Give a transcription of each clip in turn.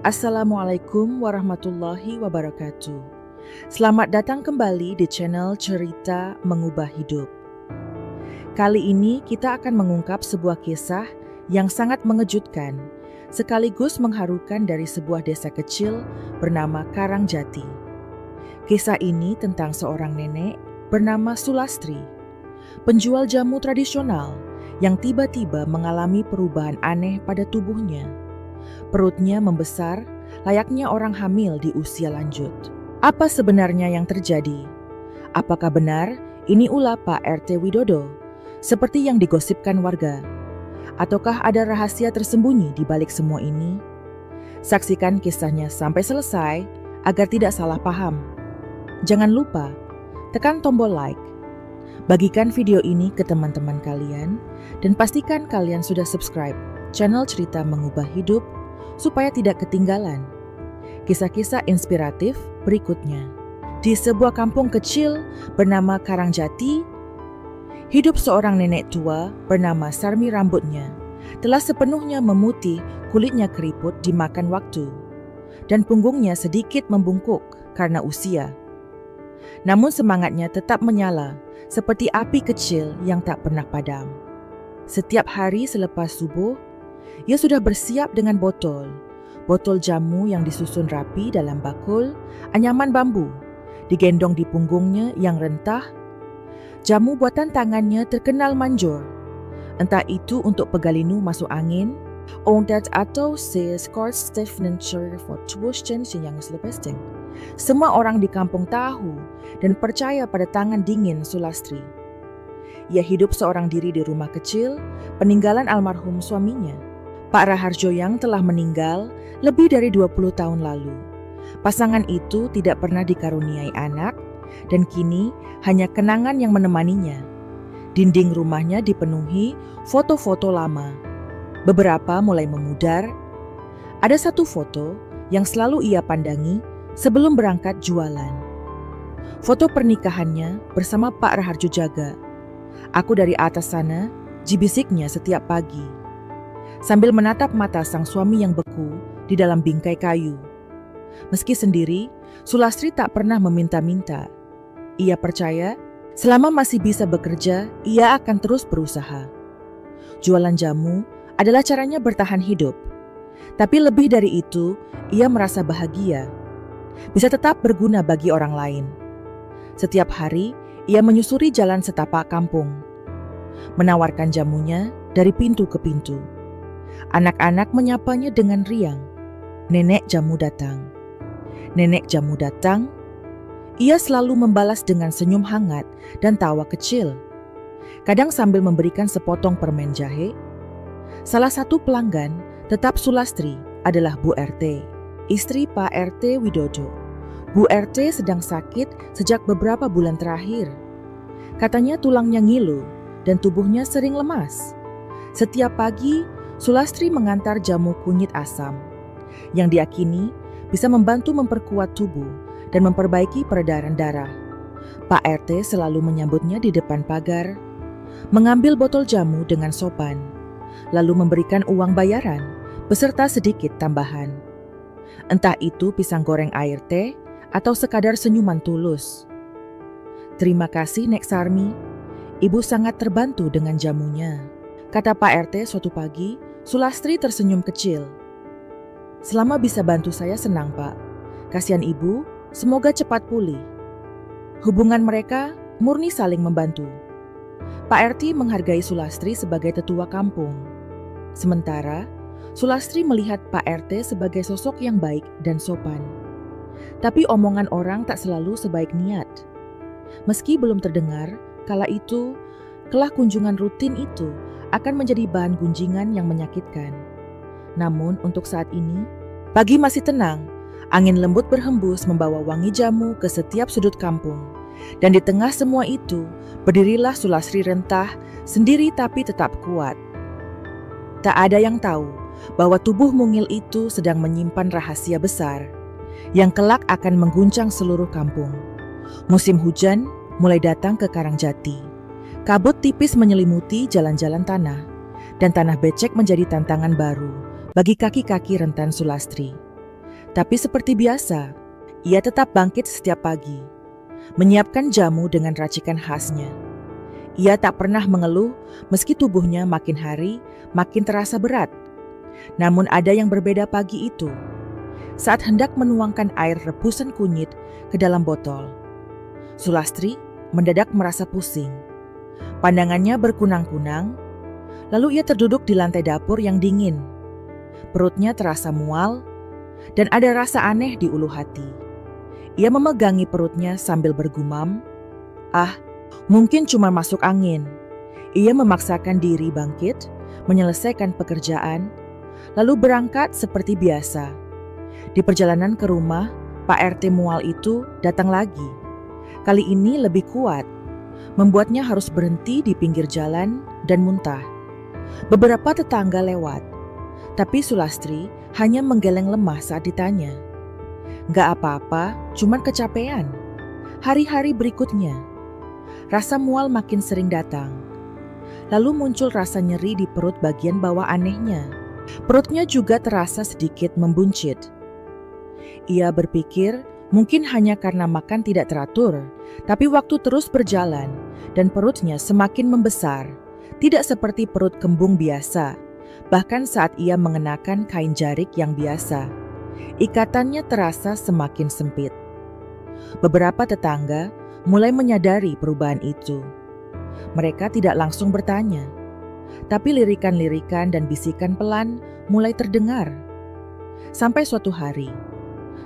Assalamualaikum warahmatullahi wabarakatuh. Selamat datang kembali di channel Cerita Mengubah Hidup. Kali ini kita akan mengungkap sebuah kisah yang sangat mengejutkan, sekaligus mengharukan dari sebuah desa kecil bernama Karangjati. Kisah ini tentang seorang nenek bernama Sulastri, penjual jamu tradisional yang tiba-tiba mengalami perubahan aneh pada tubuhnya. Perutnya membesar, layaknya orang hamil di usia lanjut. Apa sebenarnya yang terjadi? Apakah benar ini ulah Pak RT Widodo, seperti yang digosipkan warga? Ataukah ada rahasia tersembunyi di balik semua ini? Saksikan kisahnya sampai selesai agar tidak salah paham. Jangan lupa, tekan tombol like, bagikan video ini ke teman-teman kalian, dan pastikan kalian sudah subscribe channel Cerita Mengubah Hidup supaya tidak ketinggalan kisah-kisah inspiratif berikutnya. Di sebuah kampung kecil bernama Karangjati, hidup seorang nenek tua bernama Sarmi. Rambutnya telah sepenuhnya memutih, kulitnya keriput dimakan waktu, dan punggungnya sedikit membungkuk karena usia. Namun semangatnya tetap menyala seperti api kecil yang tak pernah padam. Setiap hari selepas subuh, ia sudah bersiap dengan botol jamu yang disusun rapi dalam bakul anyaman bambu, digendong di punggungnya yang rentah. Jamu buatan tangannya terkenal manjur, entah itu untuk pegalinu masuk angin, omdat atau skorstefnencer for tubuhstensien yang selepesting. Semua orang di kampung tahu dan percaya pada tangan dingin Sulastri. Ia hidup seorang diri di rumah kecil, peninggalan almarhum suaminya, Pak Raharjo, yang telah meninggal lebih dari 20 tahun lalu. Pasangan itu tidak pernah dikaruniai anak, dan kini hanya kenangan yang menemaninya. Dinding rumahnya dipenuhi foto-foto lama. Beberapa mulai memudar. Ada satu foto yang selalu ia pandangi sebelum berangkat jualan. Foto pernikahannya bersama Pak Raharjo Jaga. "Aku dari atas sana," jibisiknya setiap pagi, sambil menatap mata sang suami yang beku di dalam bingkai kayu. Meski sendiri, Sulastri tak pernah meminta-minta. Ia percaya selama masih bisa bekerja, ia akan terus berusaha. Jualan jamu adalah caranya bertahan hidup. Tapi lebih dari itu, ia merasa bahagia, bisa tetap berguna bagi orang lain. Setiap hari, ia menyusuri jalan setapak kampung, menawarkan jamunya dari pintu ke pintu. Anak-anak menyapanya dengan riang, "Nenek jamu datang. Nenek jamu datang." Ia selalu membalas dengan senyum hangat dan tawa kecil, kadang sambil memberikan sepotong permen jahe. Salah satu pelanggan tetap Sulastri adalah Bu RT, istri Pak RT Widodo. Bu RT sedang sakit sejak beberapa bulan terakhir. Katanya tulangnya ngilu dan tubuhnya sering lemas. Setiap pagi, Sulastri mengantar jamu kunyit asam yang diyakini bisa membantu memperkuat tubuh dan memperbaiki peredaran darah. Pak RT selalu menyambutnya di depan pagar, mengambil botol jamu dengan sopan, lalu memberikan uang bayaran beserta sedikit tambahan. Entah itu pisang goreng air teh atau sekadar senyuman tulus. "Terima kasih Nek Sarmi, Ibu sangat terbantu dengan jamunya," kata Pak RT suatu pagi. Sulastri tersenyum kecil. "Selama bisa bantu saya senang, Pak. Kasihan Ibu, semoga cepat pulih." Hubungan mereka murni saling membantu. Pak RT menghargai Sulastri sebagai tetua kampung. Sementara, Sulastri melihat Pak RT sebagai sosok yang baik dan sopan. Tapi omongan orang tak selalu sebaik niat. Meski belum terdengar, kala itu, kelah kunjungan rutin itu akan menjadi bahan gunjingan yang menyakitkan. Namun untuk saat ini, pagi masih tenang, angin lembut berhembus membawa wangi jamu ke setiap sudut kampung. Dan di tengah semua itu, berdirilah Sulastri rentah, sendiri tapi tetap kuat. Tak ada yang tahu bahwa tubuh mungil itu sedang menyimpan rahasia besar, yang kelak akan mengguncang seluruh kampung. Musim hujan mulai datang ke Karangjati. Kabut tipis menyelimuti jalan-jalan dan tanah becek menjadi tantangan baru bagi kaki-kaki rentan Sulastri. Tapi seperti biasa, ia tetap bangkit setiap pagi, menyiapkan jamu dengan racikan khasnya. Ia tak pernah mengeluh meski tubuhnya makin hari makin terasa berat. Namun ada yang berbeda pagi itu. Saat hendak menuangkan air rebusan kunyit ke dalam botol, Sulastri mendadak merasa pusing. Pandangannya berkunang-kunang, lalu ia terduduk di lantai dapur yang dingin. Perutnya terasa mual, dan ada rasa aneh di ulu hati. Ia memegangi perutnya sambil bergumam, "Ah, mungkin cuma masuk angin." Ia memaksakan diri bangkit, menyelesaikan pekerjaan, lalu berangkat seperti biasa. Di perjalanan ke rumah, Pak RT mual itu datang lagi. Kali ini lebih kuat, membuatnya harus berhenti di pinggir jalan dan muntah. Beberapa tetangga lewat, tapi Sulastri hanya menggeleng lemah saat ditanya. "Gak apa-apa, cuman kecapean." Hari-hari berikutnya, rasa mual makin sering datang. Lalu muncul rasa nyeri di perut bagian bawah anehnya. Perutnya juga terasa sedikit membuncit. Ia berpikir mungkin hanya karena makan tidak teratur, tapi waktu terus berjalan dan perutnya semakin membesar, tidak seperti perut kembung biasa. Bahkan saat ia mengenakan kain jarik yang biasa, ikatannya terasa semakin sempit. Beberapa tetangga mulai menyadari perubahan itu. Mereka tidak langsung bertanya, tapi lirikan-lirikan dan bisikan pelan mulai terdengar. Sampai suatu hari,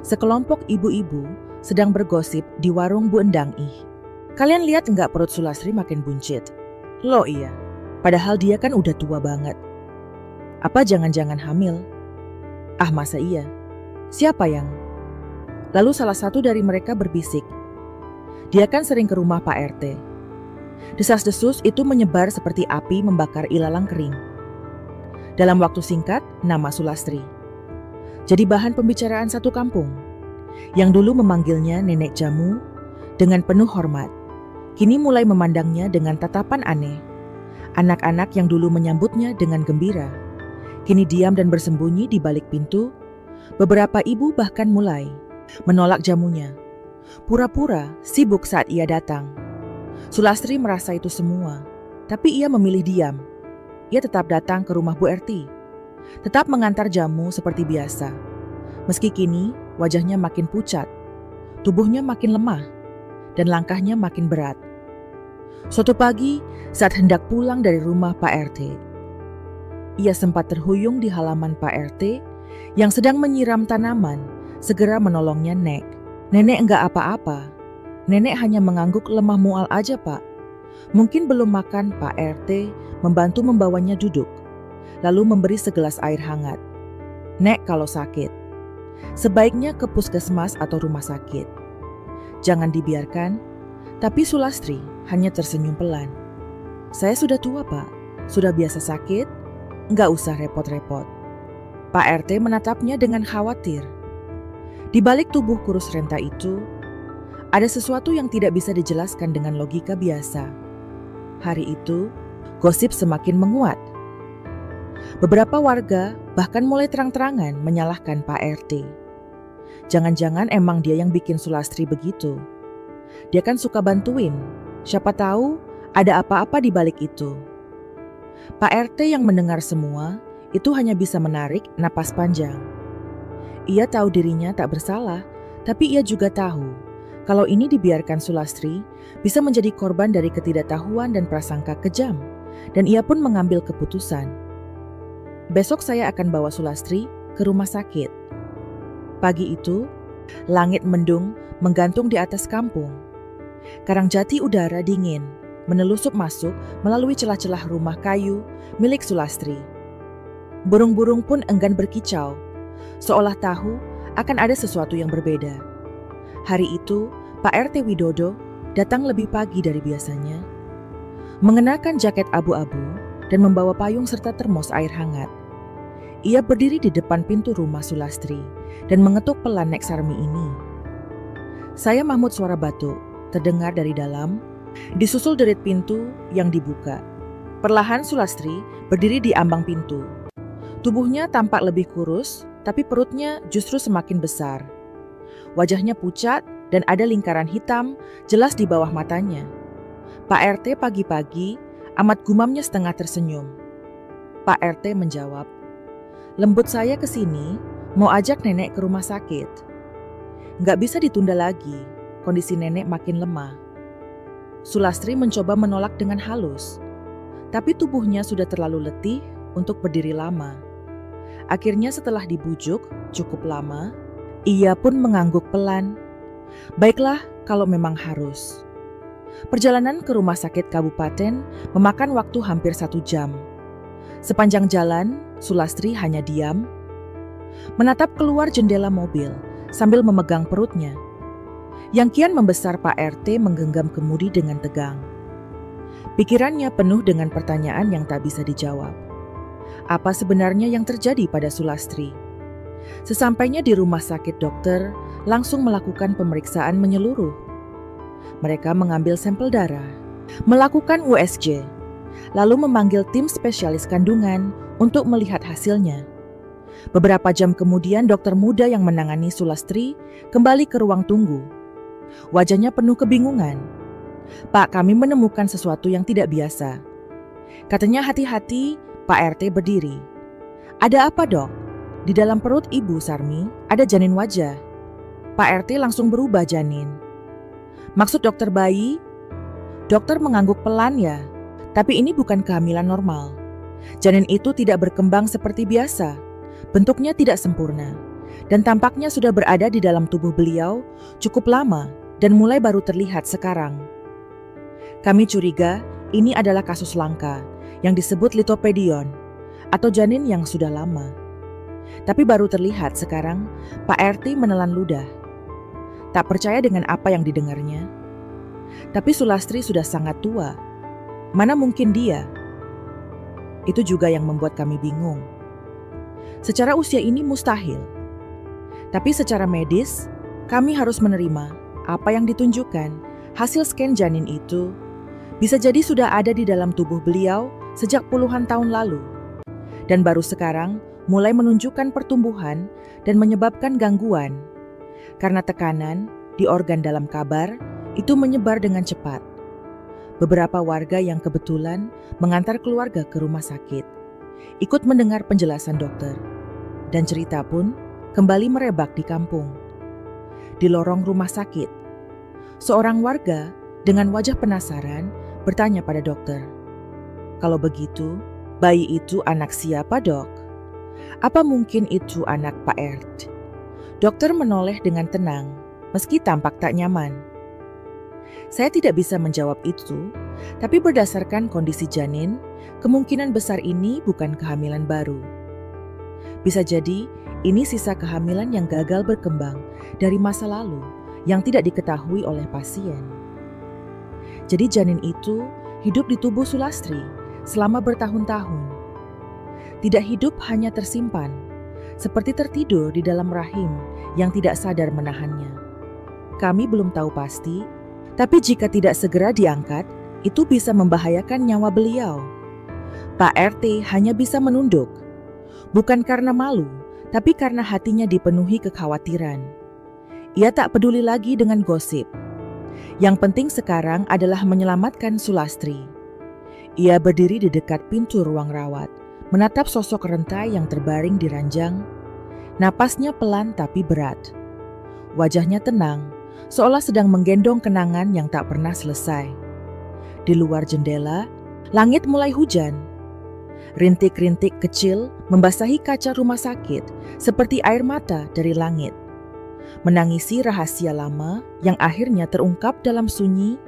sekelompok ibu-ibu sedang bergosip di warung Bu Endang Ih. "Kalian lihat nggak perut Sulastri makin buncit?" "Loh iya, padahal dia kan udah tua banget. Apa jangan-jangan hamil?" "Ah masa iya? Siapa yang?" Lalu salah satu dari mereka berbisik, "Dia kan sering ke rumah Pak RT." Desas-desus itu menyebar seperti api membakar ilalang kering. Dalam waktu singkat, nama Sulastri jadi bahan pembicaraan satu kampung. Yang dulu memanggilnya nenek jamu dengan penuh hormat, kini mulai memandangnya dengan tatapan aneh. Anak-anak yang dulu menyambutnya dengan gembira, kini diam dan bersembunyi di balik pintu. Beberapa ibu bahkan mulai menolak jamunya, pura-pura sibuk saat ia datang. Sulastri merasa itu semua, tapi ia memilih diam. Ia tetap datang ke rumah Bu RT, tetap mengantar jamu seperti biasa. Meski kini wajahnya makin pucat, tubuhnya makin lemah, dan langkahnya makin berat. Suatu pagi, saat hendak pulang dari rumah Pak RT, ia sempat terhuyung di halaman Pak RT yang sedang menyiram tanaman, segera menolongnya. "Nek, nenek enggak apa-apa. Nenek hanya mengangguk lemah mual aja, Pak." Mungkin belum makan, Pak RT membantu membawanya duduk, lalu memberi segelas air hangat. "Nek kalau sakit, sebaiknya ke puskesmas atau rumah sakit. Jangan dibiarkan." Tapi Sulastri hanya tersenyum pelan. "Saya sudah tua, Pak. Sudah biasa sakit. Nggak usah repot-repot." Pak RT menatapnya dengan khawatir. Di balik tubuh kurus renta itu, ada sesuatu yang tidak bisa dijelaskan dengan logika biasa. Hari itu, gosip semakin menguat. Beberapa warga bahkan mulai terang-terangan menyalahkan Pak RT. Jangan-jangan emang dia yang bikin Sulastri begitu. Dia kan suka bantuin, siapa tahu ada apa-apa di balik itu. Pak RT yang mendengar semua itu hanya bisa menarik napas panjang. Ia tahu dirinya tak bersalah, tapi ia juga tahu kalau ini dibiarkan Sulastri bisa menjadi korban dari ketidaktahuan dan prasangka kejam, dan ia pun mengambil keputusan. "Besok saya akan bawa Sulastri ke rumah sakit." Pagi itu, langit mendung menggantung di atas kampung. Karangjati udara dingin menelusup masuk melalui celah-celah rumah kayu milik Sulastri. Burung-burung pun enggan berkicau, seolah tahu akan ada sesuatu yang berbeda. Hari itu, Pak RT Widodo datang lebih pagi dari biasanya, mengenakan jaket abu-abu dan membawa payung serta termos air hangat. Ia berdiri di depan pintu rumah Sulastri dan mengetuk pelan nek Sarmi ini. "Saya Mahmud," suara batuk terdengar dari dalam, disusul derit pintu yang dibuka. Perlahan Sulastri berdiri di ambang pintu. Tubuhnya tampak lebih kurus, tapi perutnya justru semakin besar. Wajahnya pucat dan ada lingkaran hitam jelas di bawah matanya. Pak RT pagi-pagi amat gumamnya setengah tersenyum. Pak RT menjawab, "Lembut saya ke sini, mau ajak nenek ke rumah sakit." Nggak bisa ditunda lagi, kondisi nenek makin lemah. Sulastri mencoba menolak dengan halus, tapi tubuhnya sudah terlalu letih untuk berdiri lama. Akhirnya setelah dibujuk cukup lama, ia pun mengangguk pelan. Baiklah kalau memang harus. Perjalanan ke rumah sakit kabupaten memakan waktu hampir 1 jam. Sepanjang jalan, Sulastri hanya diam, menatap keluar jendela mobil sambil memegang perutnya. Yang kian membesar Pak RT menggenggam kemudi dengan tegang. Pikirannya penuh dengan pertanyaan yang tak bisa dijawab. Apa sebenarnya yang terjadi pada Sulastri? Sesampainya di rumah sakit, dokter langsung melakukan pemeriksaan menyeluruh. Mereka mengambil sampel darah, melakukan USG, lalu memanggil tim spesialis kandungan untuk melihat hasilnya. Beberapa jam kemudian dokter muda yang menangani Sulastri kembali ke ruang tunggu. Wajahnya penuh kebingungan. "Pak, kami menemukan sesuatu yang tidak biasa." Katanya hati-hati, Pak RT berdiri. "Ada apa, Dok?" "Di dalam perut Ibu Sarmi ada janin wajah." Pak RT langsung berubah janin. "Maksud dokter bayi?" Dokter mengangguk pelan, "Ya, tapi ini bukan kehamilan normal. Janin itu tidak berkembang seperti biasa. Bentuknya tidak sempurna. Dan tampaknya sudah berada di dalam tubuh beliau cukup lama dan mulai baru terlihat sekarang. Kami curiga ini adalah kasus langka yang disebut litopedion atau janin yang sudah lama. Tapi baru terlihat sekarang." Pak RT menelan ludah. Tak percaya dengan apa yang didengarnya. Tapi Sulastri sudah sangat tua. Mana mungkin dia? Itu juga yang membuat kami bingung. Secara usia ini mustahil. Tapi secara medis, kami harus menerima apa yang ditunjukkan. Hasil scan janin itu bisa jadi sudah ada di dalam tubuh beliau sejak puluhan tahun lalu. Dan baru sekarang mulai menunjukkan pertumbuhan dan menyebabkan gangguan. Karena tekanan di organ dalam kabar itu menyebar dengan cepat. Beberapa warga yang kebetulan mengantar keluarga ke rumah sakit ikut mendengar penjelasan dokter. Dan cerita pun kembali merebak di kampung. Di lorong rumah sakit, seorang warga dengan wajah penasaran bertanya pada dokter, "Kalau begitu, bayi itu anak siapa, Dok? Apa mungkin itu anak Pak RT?" Dokter menoleh dengan tenang, meski tampak tak nyaman. "Saya tidak bisa menjawab itu, tapi berdasarkan kondisi janin, kemungkinan besar ini bukan kehamilan baru. Bisa jadi ini sisa kehamilan yang gagal berkembang dari masa lalu yang tidak diketahui oleh pasien. Jadi janin itu hidup di tubuh Sulastri selama bertahun-tahun. Tidak hidup hanya tersimpan, seperti tertidur di dalam rahim yang tidak sadar menahannya. Kami belum tahu pasti, tapi jika tidak segera diangkat, itu bisa membahayakan nyawa beliau." Pak RT hanya bisa menunduk, bukan karena malu, tapi karena hatinya dipenuhi kekhawatiran. Ia tak peduli lagi dengan gosip. Yang penting sekarang adalah menyelamatkan Sulastri. Ia berdiri di dekat pintu ruang rawat, menatap sosok renta yang terbaring di ranjang. Napasnya pelan tapi berat. Wajahnya tenang, seolah sedang menggendong kenangan yang tak pernah selesai. Di luar jendela, langit mulai hujan. Rintik-rintik kecil membasahi kaca rumah sakit seperti air mata dari langit. Menangisi rahasia lama yang akhirnya terungkap dalam sunyi.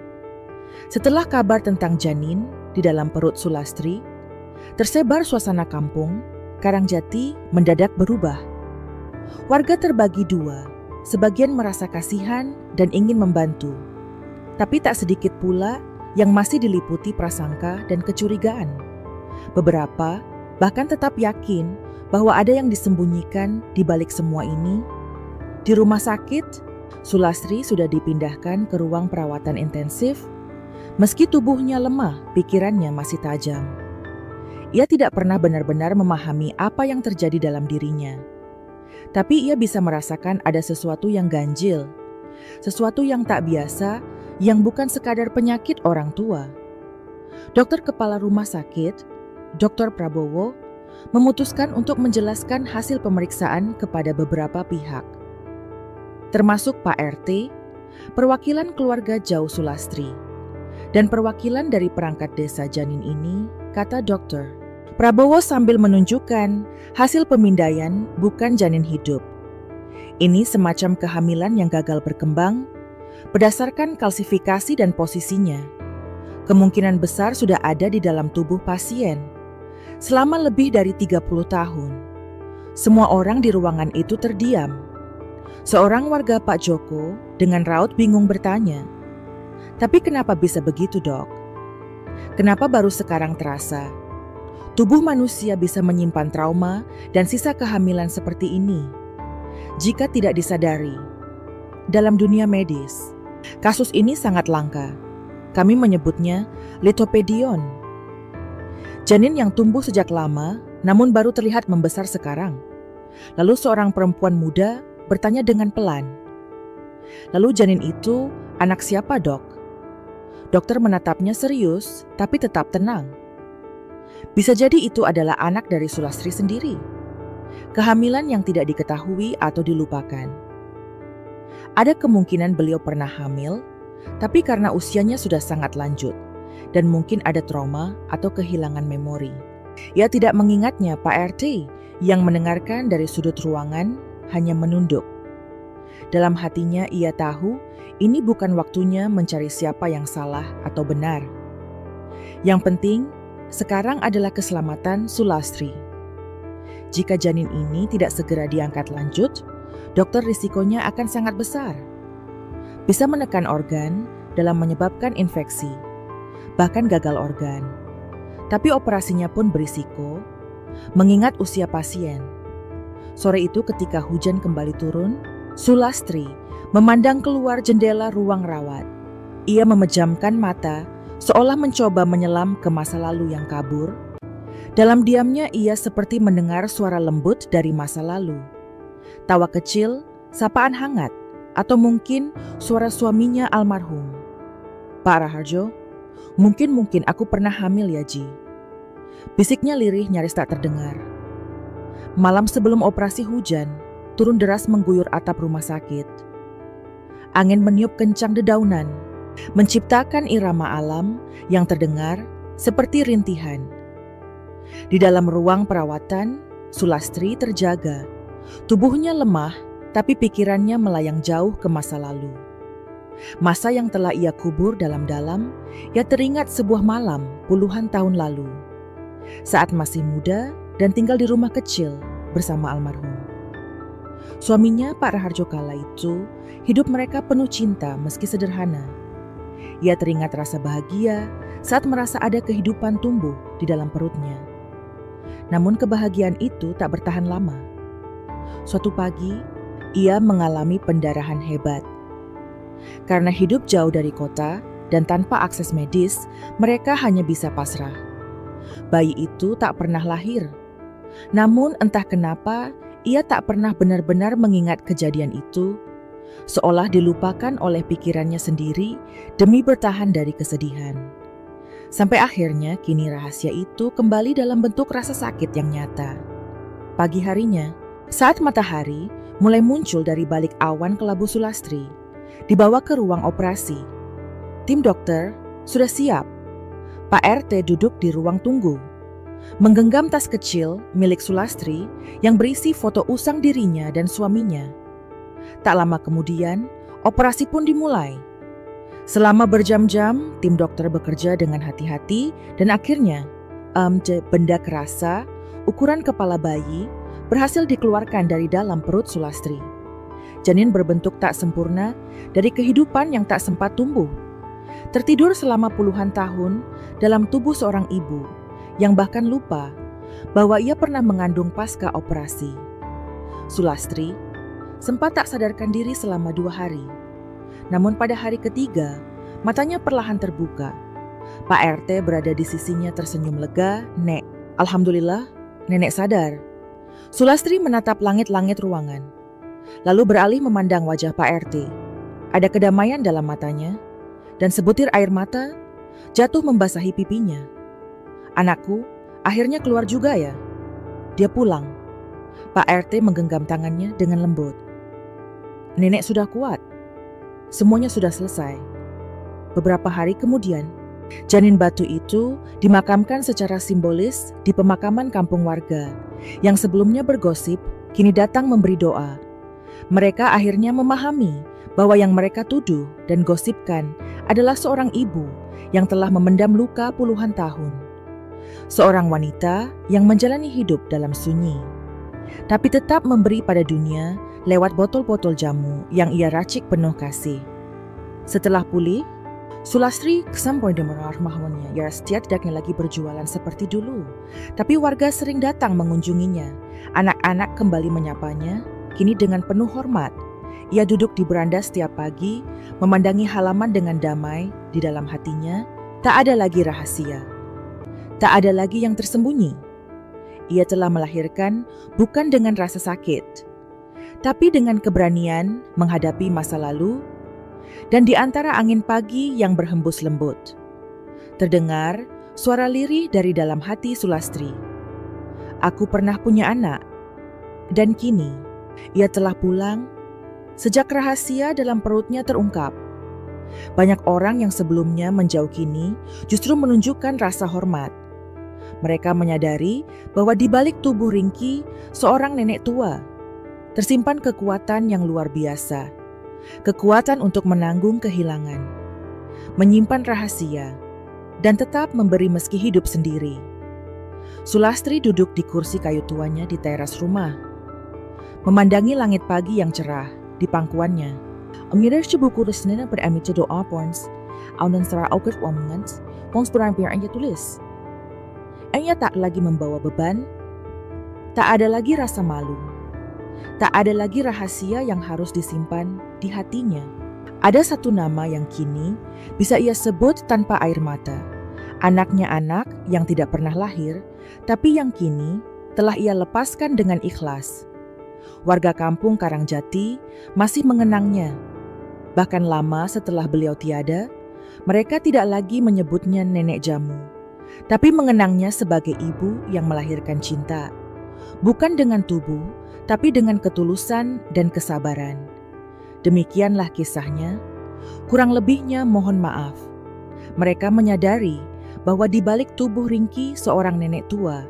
Setelah kabar tentang janin di dalam perut Sulastri, tersebar suasana kampung, Karangjati mendadak berubah. Warga terbagi dua, sebagian merasa kasihan dan ingin membantu. Tapi tak sedikit pula yang masih diliputi prasangka dan kecurigaan. Beberapa bahkan tetap yakin bahwa ada yang disembunyikan di balik semua ini. Di rumah sakit, Sulastri sudah dipindahkan ke ruang perawatan intensif. Meski tubuhnya lemah, pikirannya masih tajam. Ia tidak pernah benar-benar memahami apa yang terjadi dalam dirinya. Tapi ia bisa merasakan ada sesuatu yang ganjil, sesuatu yang tak biasa, yang bukan sekadar penyakit orang tua. Dokter kepala rumah sakit, Dr. Prabowo, memutuskan untuk menjelaskan hasil pemeriksaan kepada beberapa pihak, termasuk Pak RT, perwakilan keluarga jauh Sulastri, dan perwakilan dari perangkat desa janin ini, kata dokter. Prabowo sambil menunjukkan hasil pemindaian bukan janin hidup. Ini semacam kehamilan yang gagal berkembang berdasarkan kalsifikasi dan posisinya. Kemungkinan besar sudah ada di dalam tubuh pasien selama lebih dari 30 tahun. Semua orang di ruangan itu terdiam. Seorang warga Pak Joko dengan raut bingung bertanya, "Tapi kenapa bisa begitu, Dok? Kenapa baru sekarang terasa? Tubuh manusia bisa menyimpan trauma dan sisa kehamilan seperti ini jika tidak disadari." Dalam dunia medis, kasus ini sangat langka. Kami menyebutnya litopedion. Janin yang tumbuh sejak lama namun baru terlihat membesar sekarang. Lalu seorang perempuan muda bertanya dengan pelan, "Lalu janin itu anak siapa, Dok?" Dokter menatapnya serius tapi tetap tenang. Bisa jadi itu adalah anak dari Sulastri sendiri. Kehamilan yang tidak diketahui atau dilupakan. Ada kemungkinan beliau pernah hamil, tapi karena usianya sudah sangat lanjut dan mungkin ada trauma atau kehilangan memori. Ia tidak mengingatnya. Pak RT yang mendengarkan dari sudut ruangan hanya menunduk. Dalam hatinya ia tahu ini bukan waktunya mencari siapa yang salah atau benar. Yang penting sekarang adalah keselamatan Sulastri. Jika janin ini tidak segera diangkat lanjut, dokter risikonya akan sangat besar. Bisa menekan organ dalam menyebabkan infeksi, bahkan gagal organ. Tapi operasinya pun berisiko, mengingat usia pasien. Sore itu ketika hujan kembali turun, Sulastri memandang keluar jendela ruang rawat. Ia memejamkan mata, seolah mencoba menyelam ke masa lalu yang kabur. Dalam diamnya ia seperti mendengar suara lembut dari masa lalu. Tawa kecil, sapaan hangat, atau mungkin suara suaminya almarhum. "Pak Raharjo, mungkin aku pernah hamil ya, Ji." Bisiknya lirih nyaris tak terdengar. Malam sebelum operasi hujan, turun deras mengguyur atap rumah sakit. Angin meniup kencang dedaunan, menciptakan irama alam yang terdengar seperti rintihan. Di dalam ruang perawatan, Sulastri terjaga. Tubuhnya lemah, tapi pikirannya melayang jauh ke masa lalu. Masa yang telah ia kubur dalam-dalam, ia teringat sebuah malam puluhan tahun lalu. Saat masih muda dan tinggal di rumah kecil bersama almarhum. Suaminya Pak Raharjo kala itu, hidup mereka penuh cinta meski sederhana. Ia teringat rasa bahagia saat merasa ada kehidupan tumbuh di dalam perutnya. Namun kebahagiaan itu tak bertahan lama. Suatu pagi, ia mengalami pendarahan hebat. Karena hidup jauh dari kota dan tanpa akses medis, mereka hanya bisa pasrah. Bayi itu tak pernah lahir. Namun entah kenapa, ia tak pernah benar-benar mengingat kejadian itu, seolah dilupakan oleh pikirannya sendiri demi bertahan dari kesedihan. Sampai akhirnya kini rahasia itu kembali dalam bentuk rasa sakit yang nyata. Pagi harinya, saat matahari mulai muncul dari balik awan kelabu Sulastri, dibawa ke ruang operasi. Tim dokter sudah siap. Pak RT duduk di ruang tunggu, menggenggam tas kecil milik Sulastri yang berisi foto usang dirinya dan suaminya. Tak lama kemudian, operasi pun dimulai. Selama berjam-jam, tim dokter bekerja dengan hati-hati dan akhirnya benda kerasa ukuran kepala bayi berhasil dikeluarkan dari dalam perut Sulastri. Janin berbentuk tak sempurna dari kehidupan yang tak sempat tumbuh. Tertidur selama puluhan tahun dalam tubuh seorang ibu yang bahkan lupa bahwa ia pernah mengandung pasca operasi. Sulastri sempat tak sadarkan diri selama 2 hari. Namun pada hari ketiga, matanya perlahan terbuka. Pak RT berada di sisinya tersenyum lega. "Nek, alhamdulillah, nenek sadar." Sulastri menatap langit-langit ruangan, lalu beralih memandang wajah Pak RT. Ada kedamaian dalam matanya, dan sebutir air mata jatuh membasahi pipinya. Anakku, akhirnya keluar juga ya? Dia pulang. Pak RT menggenggam tangannya dengan lembut. Nenek sudah kuat. Semuanya sudah selesai. Beberapa hari kemudian, janin batu itu dimakamkan secara simbolis di pemakaman kampung warga yang sebelumnya bergosip, kini datang memberi doa. Mereka akhirnya memahami bahwa yang mereka tuduh dan gosipkan adalah seorang ibu yang telah memendam luka puluhan tahun. Seorang wanita yang menjalani hidup dalam sunyi, tapi tetap memberi pada dunia lewat botol-botol jamu yang ia racik penuh kasih. Setelah pulih, Sulastri kesampaian dengan rahmahnya. Dia tidaknya lagi berjualan seperti dulu, tapi warga sering datang mengunjunginya. Anak-anak kembali menyapanya, kini dengan penuh hormat. Ia duduk di beranda setiap pagi, memandangi halaman dengan damai. Di dalam hatinya, tak ada lagi rahasia. Tak ada lagi yang tersembunyi. Ia telah melahirkan bukan dengan rasa sakit, tapi dengan keberanian menghadapi masa lalu. Dan di antara angin pagi yang berhembus lembut, terdengar suara lirih dari dalam hati Sulastri. Aku pernah punya anak, dan kini ia telah pulang sejak rahasia dalam perutnya terungkap. Banyak orang yang sebelumnya menjauh kini justru menunjukkan rasa hormat. Mereka menyadari bahwa di balik tubuh ringki seorang nenek tua tersimpan kekuatan yang luar biasa. Kekuatan untuk menanggung kehilangan, menyimpan rahasia, dan tetap memberi meski hidup sendiri. Sulastri duduk di kursi kayu tuanya di teras rumah, memandangi langit pagi yang cerah di pangkuannya. Omnires buku resnena beramit doa pons, aunan secara aukert omnans, pons berampir anya tulis. Anya tak lagi membawa beban, tak ada lagi rasa malu. Tak ada lagi rahasia yang harus disimpan di hatinya. Ada satu nama yang kini bisa ia sebut tanpa air mata. Anaknya anak yang tidak pernah lahir, tapi yang kini telah ia lepaskan dengan ikhlas. Warga kampung Karangjati masih mengenangnya. Bahkan lama setelah beliau tiada, mereka tidak lagi menyebutnya nenek jamu, tapi mengenangnya sebagai ibu yang melahirkan cinta. Bukan dengan tubuh, tapi dengan ketulusan dan kesabaran. Demikianlah kisahnya. Kurang lebihnya mohon maaf. Mereka menyadari bahwa di balik tubuh ringki seorang nenek tua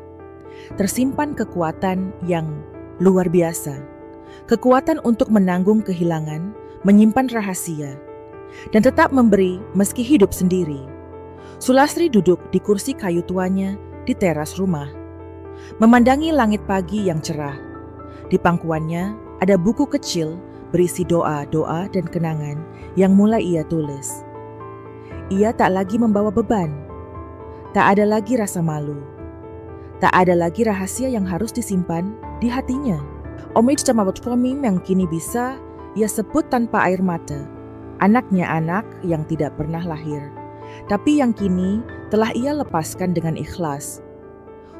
tersimpan kekuatan yang luar biasa. Kekuatan untuk menanggung kehilangan, menyimpan rahasia, dan tetap memberi meski hidup sendiri. Sulastri duduk di kursi kayu tuanya di teras rumah, memandangi langit pagi yang cerah. Di pangkuannya ada buku kecil berisi doa-doa dan kenangan yang mulai ia tulis. Ia tak lagi membawa beban, tak ada lagi rasa malu, tak ada lagi rahasia yang harus disimpan di hatinya. Omid sama Klamim yang kini bisa ia sebut tanpa air mata. Anaknya anak yang tidak pernah lahir, tapi yang kini telah ia lepaskan dengan ikhlas.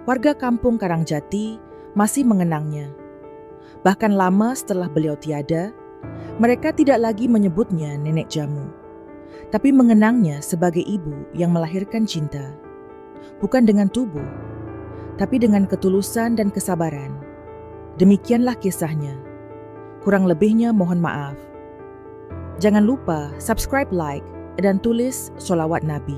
Warga kampung Karangjati masih mengenangnya. Bahkan lama setelah beliau tiada, mereka tidak lagi menyebutnya nenek jamu, tapi mengenangnya sebagai ibu yang melahirkan cinta. Bukan dengan tubuh, tapi dengan ketulusan dan kesabaran. Demikianlah kisahnya. Kurang lebihnya mohon maaf. Jangan lupa subscribe, like, dan tulis sholawat Nabi.